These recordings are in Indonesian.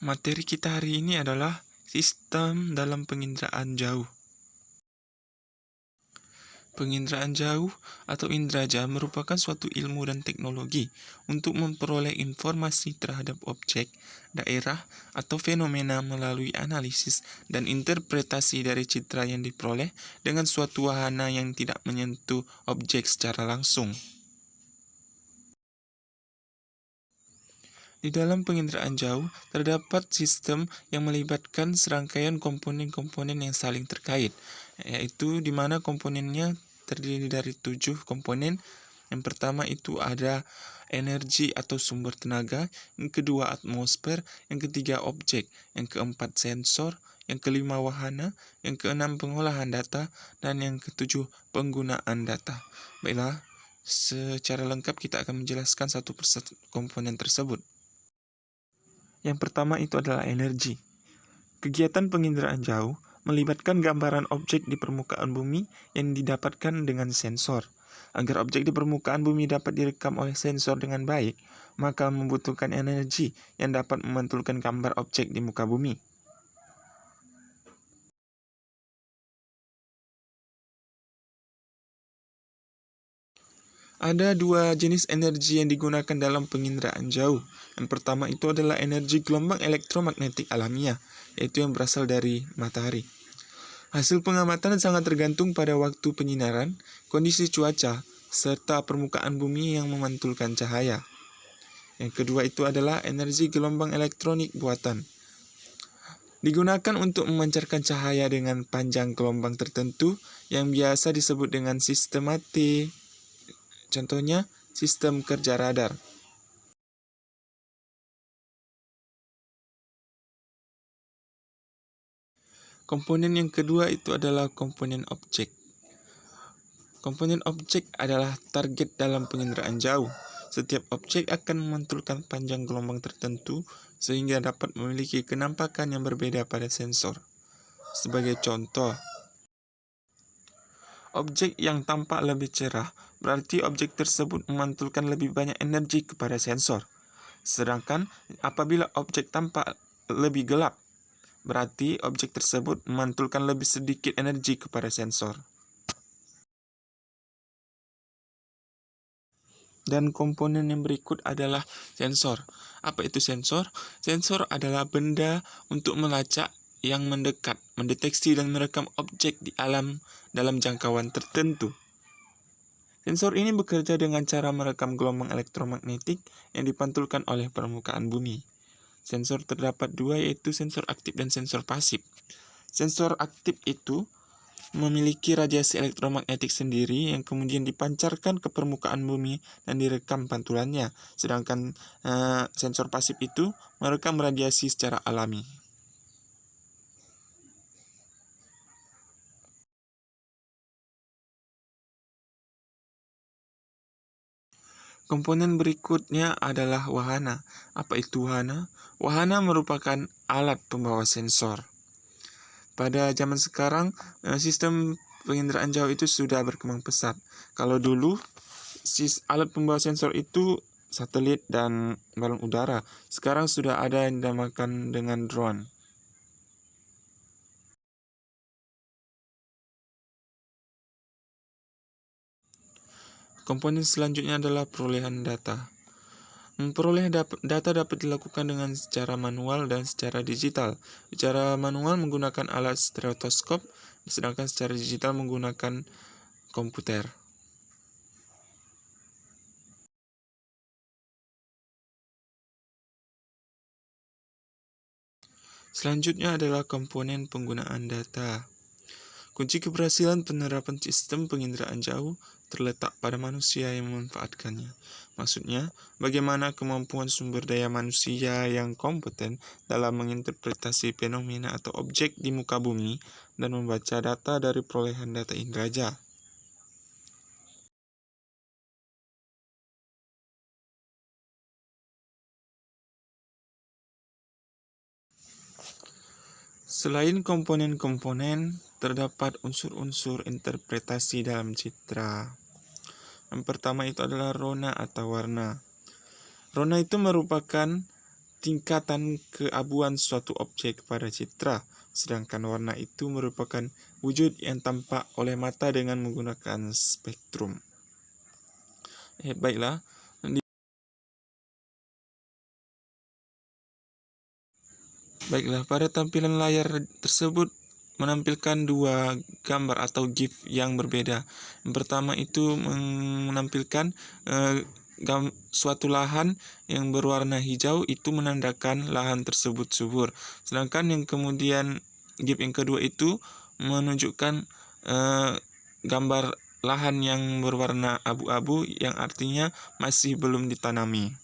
Materi kita hari ini adalah sistem dalam penginderaan jauh. Penginderaan jauh atau indraja merupakan suatu ilmu dan teknologi untuk memperoleh informasi terhadap objek, daerah, atau fenomena melalui analisis dan interpretasi dari citra yang diperoleh dengan suatu wahana yang tidak menyentuh objek secara langsung. Di dalam penginderaan jauh, terdapat sistem yang melibatkan serangkaian komponen-komponen yang saling terkait, yaitu di mana komponennya terdiri dari 7 komponen. Yang pertama itu ada energi atau sumber tenaga, yang kedua atmosfer, yang ketiga objek, yang keempat sensor, yang kelima wahana, yang keenam pengolahan data, dan yang ketujuh penggunaan data. Baiklah, secara lengkap kita akan menjelaskan satu persatu komponen tersebut. Yang pertama itu adalah energi. Kegiatan penginderaan jauh melibatkan gambaran objek di permukaan bumi yang didapatkan dengan sensor. Agar objek di permukaan bumi dapat direkam oleh sensor dengan baik, maka membutuhkan energi yang dapat memantulkan gambar objek di muka bumi. Ada dua jenis energi yang digunakan dalam penginderaan jauh. Yang pertama itu adalah energi gelombang elektromagnetik alamiah, yaitu yang berasal dari matahari. Hasil pengamatan sangat tergantung pada waktu penyinaran, kondisi cuaca, serta permukaan bumi yang memantulkan cahaya. Yang kedua itu adalah energi gelombang elektronik buatan. Digunakan untuk memancarkan cahaya dengan panjang gelombang tertentu yang biasa disebut dengan sistem mati. Contohnya, sistem kerja radar. Komponen yang kedua itu adalah komponen objek. Komponen objek adalah target dalam penginderaan jauh. Setiap objek akan memantulkan panjang gelombang tertentu sehingga dapat memiliki kenampakan yang berbeda pada sensor. Sebagai contoh, objek yang tampak lebih cerah berarti objek tersebut memantulkan lebih banyak energi kepada sensor. Sedangkan apabila objek tampak lebih gelap, berarti objek tersebut memantulkan lebih sedikit energi kepada sensor. Dan komponen yang berikut adalah sensor. Apa itu sensor? Sensor adalah benda untuk melacak yang mendekat, mendeteksi dan merekam objek di alam dalam jangkauan tertentu. Sensor ini bekerja dengan cara merekam gelombang elektromagnetik yang dipantulkan oleh permukaan bumi. Sensor terdapat dua, yaitu sensor aktif dan sensor pasif. Sensor aktif itu memiliki radiasi elektromagnetik sendiri yang kemudian dipancarkan ke permukaan bumi dan direkam pantulannya. Sedangkan sensor pasif itu merekam radiasi secara alami. Komponen berikutnya adalah wahana. Apa itu wahana? Wahana merupakan alat pembawa sensor. Pada zaman sekarang, sistem penginderaan jauh itu sudah berkembang pesat. Kalau dulu, alat pembawa sensor itu satelit dan balon udara. Sekarang sudah ada yang dinamakan dengan drone. Komponen selanjutnya adalah perolehan data. Memperoleh data dapat dilakukan dengan secara manual dan secara digital. Secara manual menggunakan alat stereoskop, sedangkan secara digital menggunakan komputer. Selanjutnya adalah komponen penggunaan data. Kunci keberhasilan penerapan sistem penginderaan jauh terletak pada manusia yang memanfaatkannya. Maksudnya, bagaimana kemampuan sumber daya manusia yang kompeten dalam menginterpretasi fenomena atau objek di muka bumi dan membaca data dari perolehan data indraja. Selain komponen-komponen, terdapat unsur-unsur interpretasi dalam citra. Yang pertama itu adalah rona atau warna. Rona itu merupakan tingkatan keabuan suatu objek pada citra, sedangkan warna itu merupakan wujud yang tampak oleh mata dengan menggunakan spektrum. Baiklah. Pada tampilan layar tersebut menampilkan dua gambar atau GIF yang berbeda. Yang pertama itu menampilkan suatu lahan yang berwarna hijau, itu menandakan lahan tersebut subur. Sedangkan yang kemudian GIF yang kedua itu menunjukkan gambar lahan yang berwarna abu-abu, yang artinya masih belum ditanami.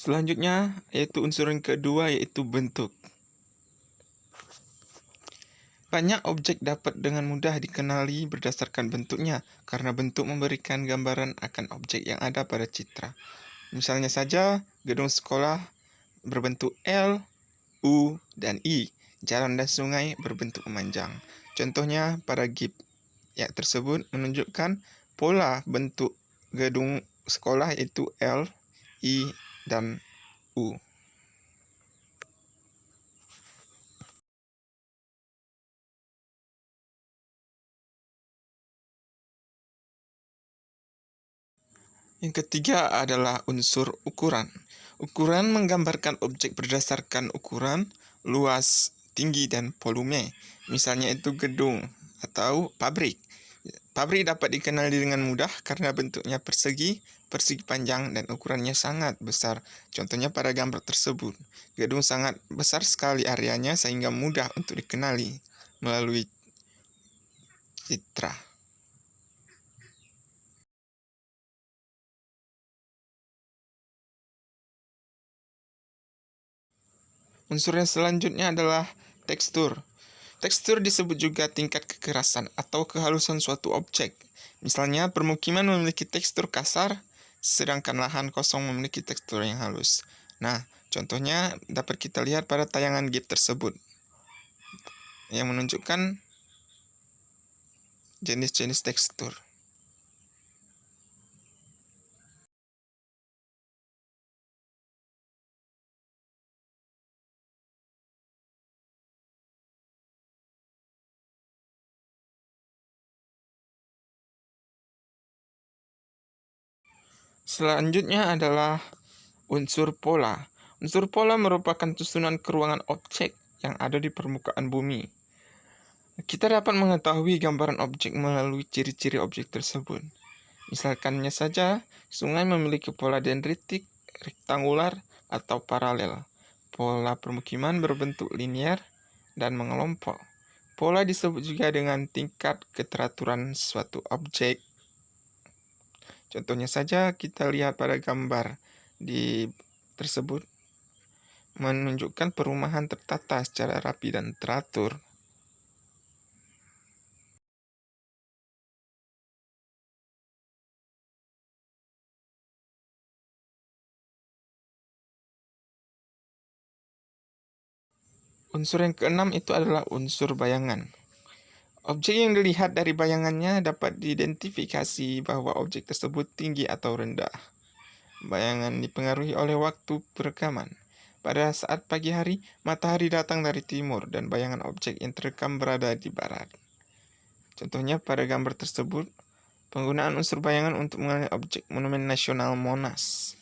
Selanjutnya yaitu unsur yang kedua, yaitu bentuk. Banyak objek dapat dengan mudah dikenali berdasarkan bentuknya, karena bentuk memberikan gambaran akan objek yang ada pada citra. Misalnya saja, gedung sekolah berbentuk L, U, dan I. Jalan dan sungai berbentuk memanjang. Contohnya pada GIF tersebut menunjukkan pola bentuk gedung sekolah, yaitu L, I, dan U. Yang ketiga adalah unsur ukuran. Ukuran menggambarkan objek berdasarkan ukuran, luas, tinggi, dan volume. Misalnya itu gedung atau pabrik. Pabrik dapat dikenali dengan mudah karena bentuknya persegi panjang, dan ukurannya sangat besar. Contohnya pada gambar tersebut, gedung sangat besar sekali areanya sehingga mudah untuk dikenali melalui citra. Unsur yang selanjutnya adalah tekstur. Tekstur disebut juga tingkat kekerasan atau kehalusan suatu objek. Misalnya, permukiman memiliki tekstur kasar, sedangkan lahan kosong memiliki tekstur yang halus. Nah, contohnya dapat kita lihat pada tayangan GIF tersebut, yang menunjukkan jenis-jenis tekstur. Selanjutnya adalah unsur pola. Unsur pola merupakan susunan keruangan objek yang ada di permukaan bumi. Kita dapat mengetahui gambaran objek melalui ciri-ciri objek tersebut. Misalkannya saja, sungai memiliki pola dendritik, rektangular, atau paralel. Pola permukiman berbentuk linier dan mengelompok. Pola disebut juga dengan tingkat keteraturan suatu objek. Contohnya saja kita lihat pada gambar di tersebut menunjukkan perumahan tertata secara rapi dan teratur. Unsur yang keenam itu adalah unsur bayangan. Objek yang dilihat dari bayangannya dapat diidentifikasi bahwa objek tersebut tinggi atau rendah. Bayangan dipengaruhi oleh waktu perekaman. Pada saat pagi hari, matahari datang dari timur dan bayangan objek yang terekam berada di barat. Contohnya pada gambar tersebut, penggunaan unsur bayangan untuk mengenali objek Monumen Nasional Monas.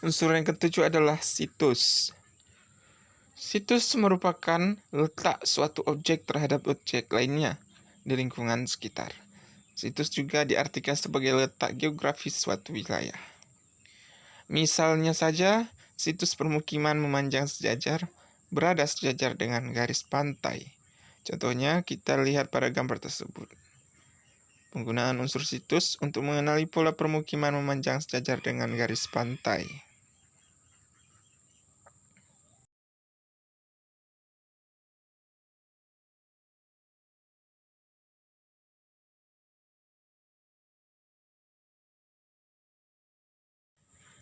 Unsur yang ketujuh adalah situs. Situs merupakan letak suatu objek terhadap objek lainnya di lingkungan sekitar. Situs juga diartikan sebagai letak geografis suatu wilayah. Misalnya saja, situs permukiman memanjang sejajar, berada sejajar dengan garis pantai. Contohnya, kita lihat pada gambar tersebut. Penggunaan unsur situs untuk mengenali pola permukiman memanjang sejajar dengan garis pantai.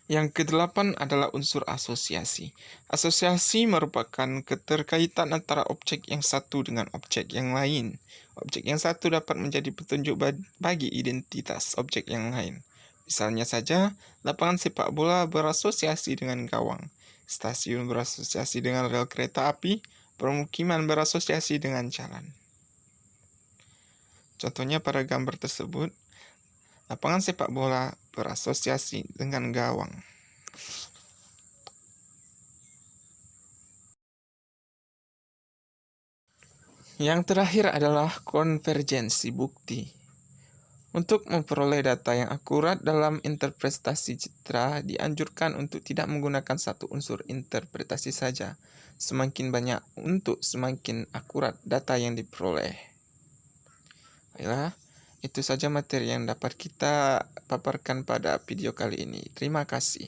Yang kedelapan adalah unsur asosiasi. Asosiasi merupakan keterkaitan antara objek yang satu dengan objek yang lain. Objek yang satu dapat menjadi petunjuk bagi identitas objek yang lain. Misalnya saja, lapangan sepak bola berasosiasi dengan gawang, stasiun berasosiasi dengan rel kereta api, permukiman berasosiasi dengan jalan. Contohnya pada gambar tersebut, lapangan sepak bola berasosiasi dengan gawang. Yang terakhir adalah konvergensi bukti. Untuk memperoleh data yang akurat dalam interpretasi citra, dianjurkan untuk tidak menggunakan satu unsur interpretasi saja. Semakin banyak untuk semakin akurat data yang diperoleh. Baiklah, itu saja materi yang dapat kita paparkan pada video kali ini. Terima kasih.